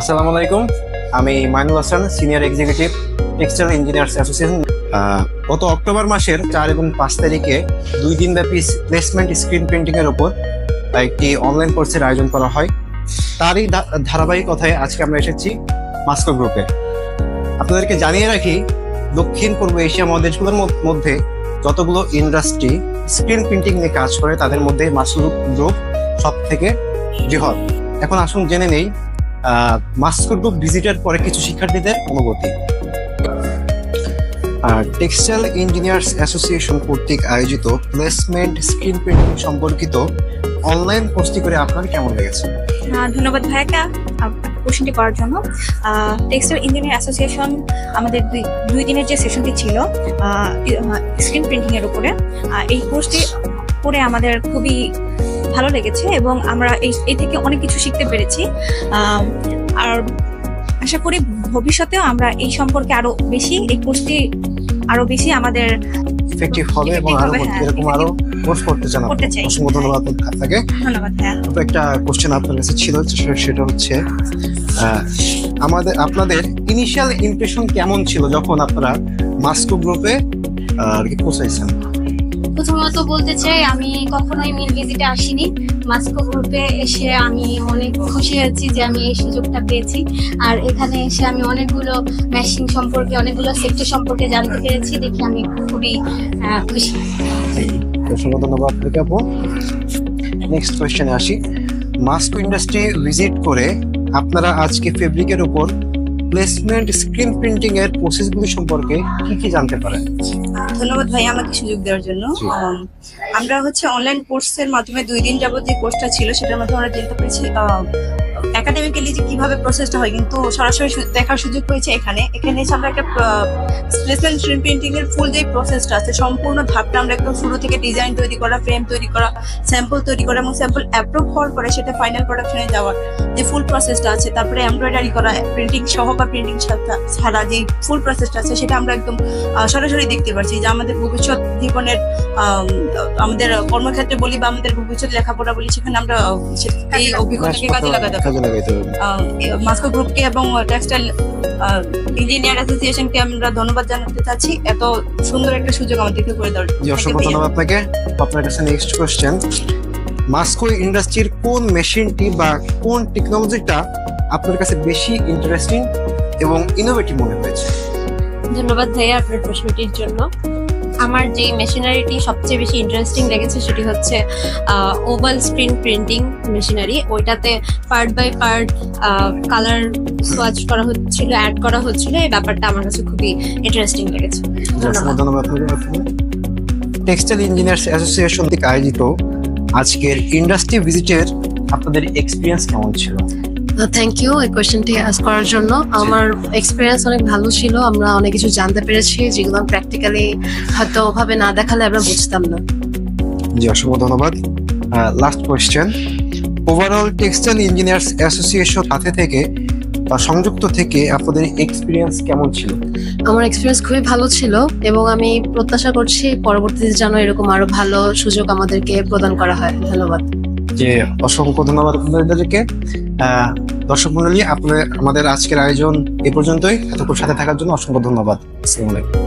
আসসালামু আলাইকুম, আমি Mainul Hasan, senior executive textile engineers association. গত অক্টোবর মাসের 4 এবং 5 তারিখে 2 দিনব্যাপী প্লেসমেন্ট স্ক্রিন প্রিন্টিং এর উপর একটি অনলাইন কোর্সের আয়োজন করা হয়। তারই ধারাবাহিকতায় আজকে আমরা এসেছি মাস্কো গ্রুপে। আপনাদেরকে জানিয়ে রাখি, দক্ষিণ পূর্ব এশিয়া মহাদেশগুলোর মধ্যে যতগুলো ইন্ডাস্ট্রি স্ক্রিন প্রিন্টিং নিয়ে কাজ করে তাদের মধ্যে মাস্কো গ্রুপ সব থেকে বৃহৎ। এখন আসুন জেনে নেই মাস্কো গ্রুপ ভিজিটের পরে কিছু শিক্ষার্থীদের অনুভূতি। টেক্সটাইল ইঞ্জিনিয়ার্স অ্যাসোসিয়েশন কর্তৃক আয়োজিত প্লেসমেন্ট স্ক্রিন প্রিন্টিং সম্পর্কিত অনলাইন কোর্সটি করে আপনার কেমন লেগেছে? ধন্যবাদ ভাইয়াকে কোশ্চেনটি করার জন্য। টেক্সটাইল ইঞ্জিনিয়ার অ্যাসোসিয়েশন আমাদের দুই দিনের যে সেশনটি ছিল স্ক্রিন প্রিন্টিং এর উপরে, এই কোর্সটি করে আমাদের খুবই ভালো লেগেছে এবং আমরা এই থেকে অনেক কিছু শিখতে পেরেছি। আর আশা করি ভবিষ্যতেও আমরা এই সম্পর্কে আরো বেশি এই কোর্সটি আরো বেশি আমাদের ইফেক্টিভ হবে এবং আরো এরকম আরো কোর্স করতে চান। অসংখ্য ধন্যবাদ আপনাকে। ধন্যবাদ। একটা কোশ্চেন আপনার কাছে ছিল, সেটা হচ্ছে আপনাদের ইনিশিয়াল ইমপ্রেশন কেমন ছিল যখন আপনারা মাস্কো গ্রুপে পৌঁছাইছেন? প্রথমত বলতে চাই, আমি কখনোই মিল ভিজিটে আসিনি। মাস্কো গ্রুপে এসে আমি অনেক খুশি হয়েছি যে আমি এই সুযোগটা পেয়েছি। আর এখানে এসে আমি অনেকগুলো মেশিন সম্পর্কে, অনেকগুলো সেক্টর সম্পর্কে জানতে পেরেছি, দেখে আমি খুবই খুশি। অসংখ্য ধন্যবাদ আপনাকে আপু। নেক্সট কোয়েশ্চেনে আসি। মাস্কো ইন্ডাস্ট্রি ভিজিট করে আপনারা আজকে ফেব্রিকের উপর প্লেসমেন্ট স্ক্রিন প্রিন্টিং এর প্রসেসগুলি সম্পর্কে কি জানতে পারেন? ধন্যবাদ ভাই আমাকে সুযোগ দেওয়ার জন্য। আমরা অনলাইন কোর্সের মাধ্যমে 2 দিন যাবত যে কোর্সটা ছিল সেটার মাধ্যমে আমরা জানতে পেরেছি একাডেমিক্যালি যে কিভাবে প্রসেসটা হয়, কিন্তু সরাসরি দেখার সুযোগ হয়েছে এখানে এসে আমরা একটা প্লেসমেন্ট স্ক্রিন প্রিন্টিং এর ফুল যে প্রসেসটা আছে, সম্পূর্ণ ধাপটা আমরা একদম শুরু থেকে ডিজাইন তৈরি করা, ফ্রেম তৈরি করা, স্যাম্পল তৈরি করা এবং স্যাম্পল অ্যাপ্রুভ হওয়ার পরে সেটা ফাইনাল প্রোডাকশনে যাওয়ার যে ফুল প্রসেসটা আছে, তারপরে এমব্রয়ডারি করা, প্রিন্টিং সহ বা প্রিন্টিং ছাড়া যে ফুল প্রসেসটা আছে সেটা আমরা একদম সরাসরি দেখতে পাচ্ছি। যে আমাদের ভবিষ্যৎ জীবনের আমাদের কর্মক্ষেত্রে বলি বা আমাদের ভবিষ্যৎ লেখাপড়া বলি, সেখানে আমরা এই অভিজ্ঞতাকে কাজে লাগাতে মাস্কো গ্রুপকে এবং টেক্সটাইল ইঞ্জিনিয়ার অ্যাসোসিয়েশনকে আমরা ধন্যবাদ জানাতে চাচ্ছি এত সুন্দর একটা সুযোগ আমাদেরকে করে দেওয়ার জন্য। অসংখ্য ধন্যবাদ আপনাকে। আপনার কাছে নেক্সট কোশ্চেন, মাস্কো ইন্ডাস্ট্রির কোন মেশিনটি বা কোন টেকনোলজিটা আপনার কাছে বেশি ইন্টারেস্টিং এবং ইনোভেটিভ মনে হয়েছে? ধন্যবাদ ভাইয়া আপনার প্রশ্নটির জন্য। আমার যে মেশিনারিটি সবচেয়ে বেশি ইন্টারেস্টিং লেগেছে সেটি হচ্ছে ওভাল স্ক্রিন প্রিন্টিং মেশিনারি। ওইটাতে part by part colour swatch করা হচ্ছিল, অ্যাড করা হচ্ছিল। এই ব্যাপারটা আমার কাছে খুবই ইন্টারেস্টিং লেগেছে। ধন্যবাদ। টেক্সটাইল ইঞ্জিনিয়ার্স অ্যাসোসিয়েশন থেকে আয়োজিত আজকের ইন্ডাস্ট্রি ভিজিটের আপনাদের এক্সপিরিয়েন্স কেমন ছিল? থ্যাংক ইউ এই কোয়েশ্চেনটি আস্ক করার জন্য। আমার এক্সপিরিয়েন্স অনেক ভালো ছিল। আমরা অনেক কিছু জানতে পেরেছি যেগুলো প্র্যাকটিক্যালি হয়তো ওভাবে না দেখালে আমরা বুঝতাম না। জি, অসংখ্য ধন্যবাদ। Last question, overall textile engineers association সাথে থেকে বা সংযুক্ত থেকে আপনাদের এক্সপিরিয়েন্স কেমন ছিল? আমার এক্সপিরিয়েন্স খুবই ভালো ছিল এবং আমি প্রত্যাশা করছি পরবর্তীতে যেন এরকম আরো ভালো সুযোগ আমাদেরকে প্রদান করা হয়। ধন্যবাদ। যে অসংখ্য ধন্যবাদ আপনাদেরকে। দর্শক মণ্ডলী, আমাদের আজকের আয়োজন এ পর্যন্তই। এতক্ষণ সাথে থাকার জন্য অসংখ্য ধন্যবাদ। আসসালামু আলাইকুম।